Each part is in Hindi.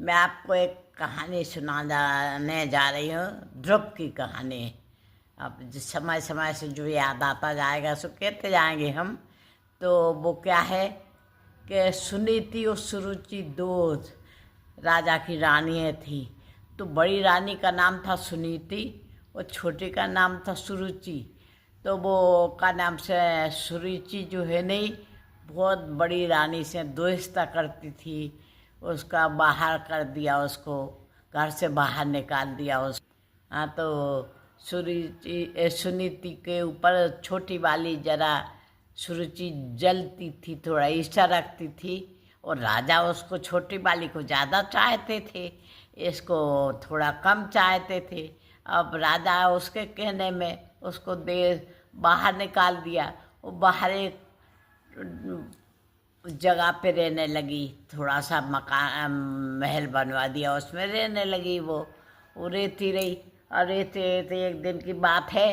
मैं आपको एक कहानी सुनाने जा रही हूँ, ध्रुव की कहानी। अब जिस समय समय से जो याद आता जाएगा सो कहते जाएंगे हम। तो वो क्या है कि सुनीति और सुरुचि दो राजा की रानियाँ थी। तो बड़ी रानी का नाम था सुनीति और छोटी का नाम था सुरुचि। तो वो का नाम से सुरुचि जो है नहीं, बहुत बड़ी रानी से दोस्ता करती थी। उसका बाहर कर दिया, उसको घर से बाहर निकाल दिया उसको। हाँ, तो सुनीति के ऊपर छोटी वाली जरा सुरुचि जलती थी, थोड़ा ईर्ष्या रखती थी। और राजा उसको छोटी वाली को ज़्यादा चाहते थे, इसको थोड़ा कम चाहते थे। अब राजा उसके कहने में उसको बाहर निकाल दिया। वो बाहर एक जगह पे रहने लगी, थोड़ा सा मकान महल बनवा दिया, उसमें रहने लगी। वो रहती रही और रहते रहते एक दिन की बात है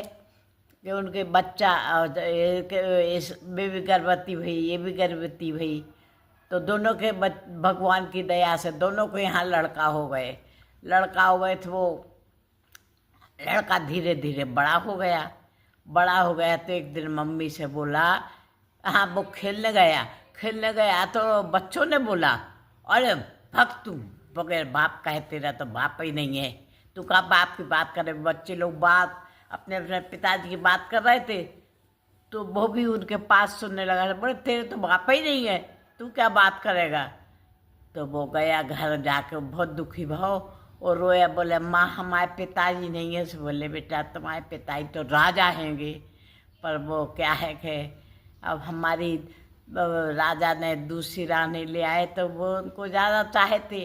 कि उनके बच्चा वे भी गर्भवती हुई, ये भी गर्भवती हुई। तो दोनों के भगवान की दया से दोनों को यहाँ लड़का हो गए। तो वो लड़का धीरे धीरे बड़ा हो गया। तो एक दिन मम्मी से बोला, हाँ, वो खेलने गया तो बच्चों ने बोला, अरे भग तू, बगैर बाप कहे तेरा तो बाप ही नहीं है, तू का बाप की बात करे। बच्चे लोग बात अपने अपने पिताजी की बात कर रहे थे, तो वो भी उनके पास सुनने लगा, बोले तेरे तो बाप ही नहीं है, तू क्या बात करेगा। तो वो गया घर, जाके बहुत दुखी भाव और रोया, बोले माँ हमारे पिताजी नहीं है। सो बोले बेटा तुम्हारे पिताजी तो राजा हैंगे, पर वो क्या है कि अब हमारी राजा ने दूसरी रानी ले आए तो वो उनको ज़्यादा चाहते,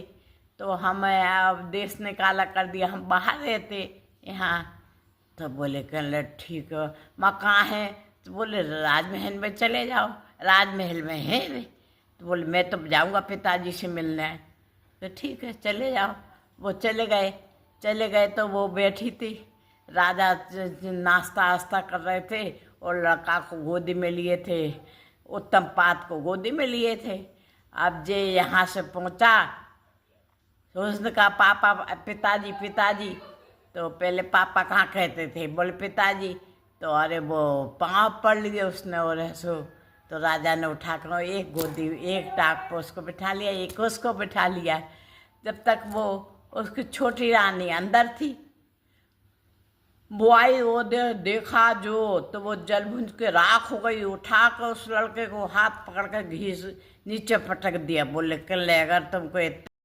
तो हमें अब देश निकाला कर दिया, हम बाहर रहते यहाँ। तो बोले कहने ठीक है, माँ कहाँ है। तो बोले राजमहल में चले जाओ। राजमहल में है वे। तो बोले मैं तो जाऊँगा पिताजी से मिलने। तो ठीक है चले जाओ। वो चले गए तो वो बैठी थी, राजा नाश्ता वास्ता कर रहे थे और लड़का को गोदी में लिए थे, उत्तमपाद को गोदी में लिए थे। अब जे यहाँ से पहुँचा तो उसने कहा पापा, पिताजी। तो पहले पापा कहाँ कहते थे, बोले पिताजी। तो अरे वो पाँव पड़ लिए उसने और ऐसो। तो राजा ने उठा कर एक गोदी, एक टाक पर उसको बिठा लिया, एक उसको बिठा लिया। जब तक वो उसकी छोटी रानी अंदर थी, वो आई, वो देखा जो, तो वो जल भुंज के राख हो गई। उठा कर उस लड़के को हाथ पकड़ कर घीस नीचे पटक दिया। बोले कल अगर तुमको